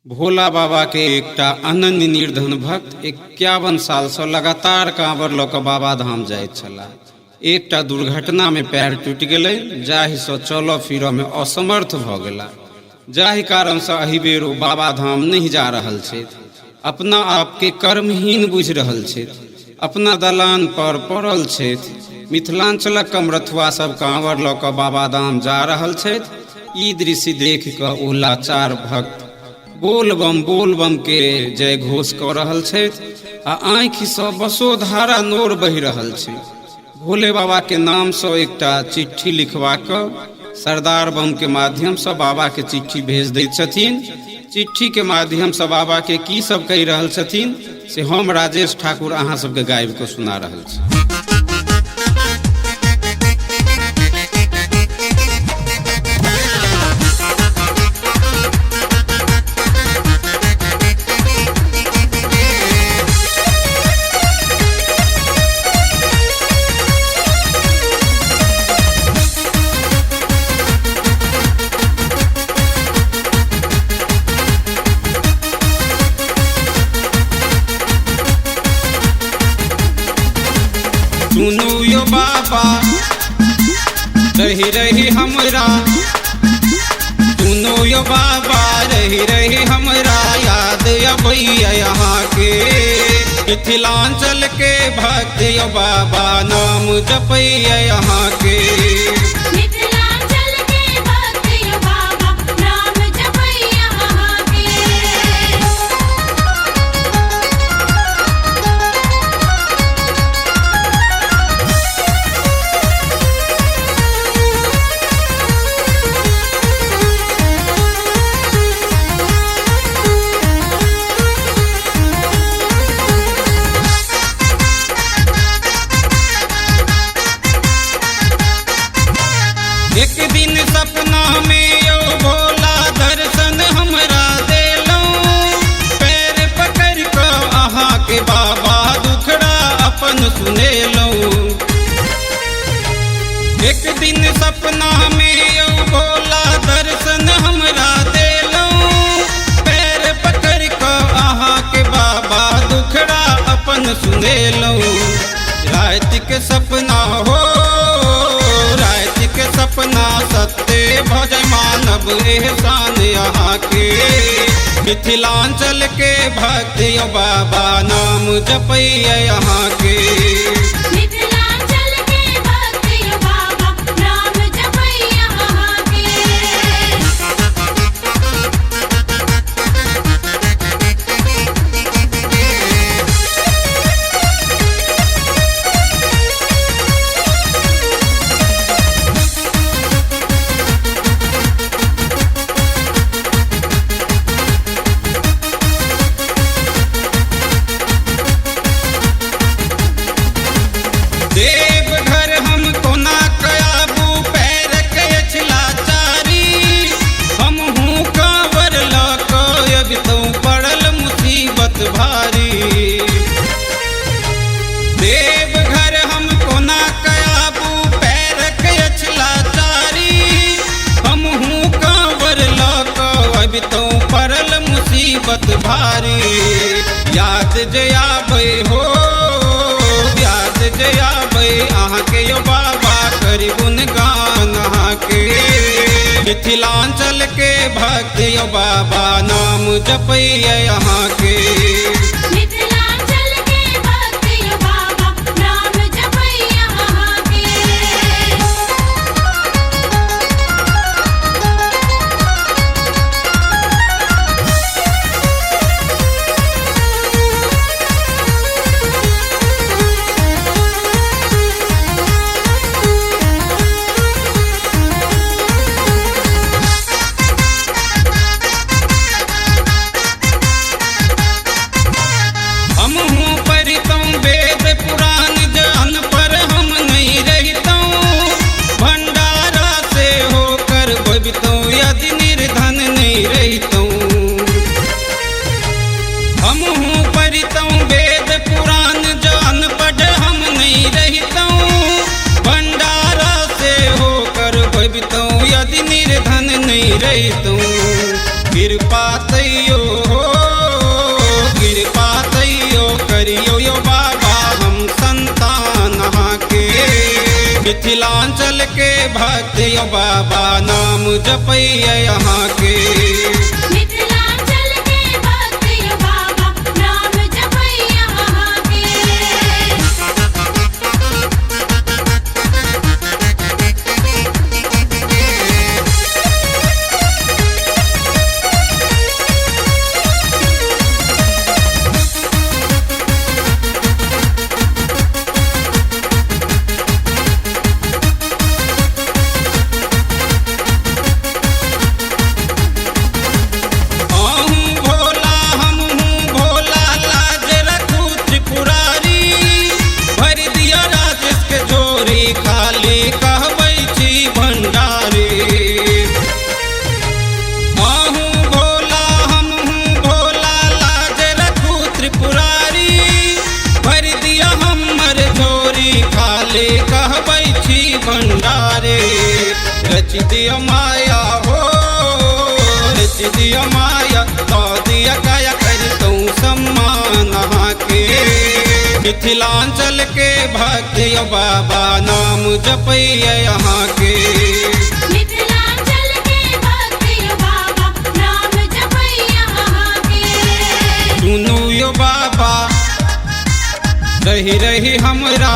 भोला बाबा के एकटा अनन्य निर्धन भक्त 51 साल से लगातार कांवर लऽ कऽ बाबा धाम जाइत छलाह। एकटा दुर्घटना में पैर टूटि गेलै, जाहि से चलऽ फिरऽ में असमर्थ भऽ गेला, जाहि कारण से एहि बेर ओ बाबा धाम नहीं जा रहल छथि। अपना आप के कर्महीन बुझि रहल छथि, अपना दलान पर पड़ल छथि। मिथिलांचलक कमरथुआ सब कांवर लऽ कऽ बाबा धाम जा रहल छथि। ई दृश्य देख कऽ ओ लाचार भक्त बोल बम के जय घोष कऽ रहल छथि आ आँखि से बसोधारा नोर बहि रहल छै। भोले बाबा के नाम से एकटा चिट्ठी लिखवा कऽ सरदार बम के माध्यम से बाबा के चिट्ठी भेज दैत छथिन। चिट्ठी के माध्यम से बाबा के की सब कहि रहल छथिन से हम राजेश ठाकुर अहाँ सबके गाबि कऽ सुना रहल छी। सुनू यो बाबा रही रही हमरा, सुनो यो बाबा रही रही हमरा याद अबैया यहाँ के। मिथिलांचल के भक्त यो बाबा नाम जपैया यहाँ के। एक दिन सपना में यो भोला दर्शन हमरा देलौं, पैर पकड़ कऽ अहाँ के बाबा दुखड़ा अपन सुनेलौं। एक दिन सपना में यो भोला दर्शन हमरा देलौं, पैर पकड़ कऽ अहाँ के बाबा दुखड़ा अपन सुनेलौं। राति के सपना हो सपना सत्य भज मानव एहसान यहाँ के। मिथिलांचल के भक्त यो बाबा नाम जपैया यहाँ के। देवघर हम कोना कयाबू पैर के छिलाचारी, हम हूँ कांवर लऽ कऽ अब तो पड़ल मुसीबत भारी। देवघर हम कोना कयाबू पैर के छिलाचारी, हम हूँ कांवर लऽ कऽ अब तो पड़ल मुसीबत भारी। याद जे आबै हो अहाँ के यो बाबा करी गुणगान अहाँ के। मिथिलांचल के भक्त यो बाबा नाम जपैया यहाँ के। यदि निर्धन नहीं रहता हम हूँ परितौ वेद पुराण जान पढ़ हम नहीं रहता। भंडारा से होकर भवितौ यदि निर्धन नहीं रहता। कृपा तैयो कृपा तैयो करियो यो बाबा हम संतान के मिथिलांचल के भक्त यो बाबा नाम जपैया यहाँ के मिथिलांचल के भक्त यो बाबा नाम जपैया यहाँ के। भंडारे रच दिया माया हो रच दिया माया तो दिया काया कर तू सम्मान के मिथिलांचल के भक्त यो बाबा नाम जपैया यहाँ के मिथिलांचल के भक्त यो बाबा नाम जपैया यहाँ के। सुनो यो बाबा रही रही हमरा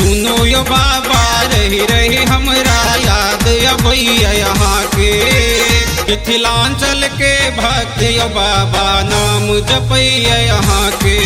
सुनो यो बाबा रही रही हमरा याद अबैया यहाँ के मिथिलांचल के भक्त यो बाबा नाम जपैया यहाँ के।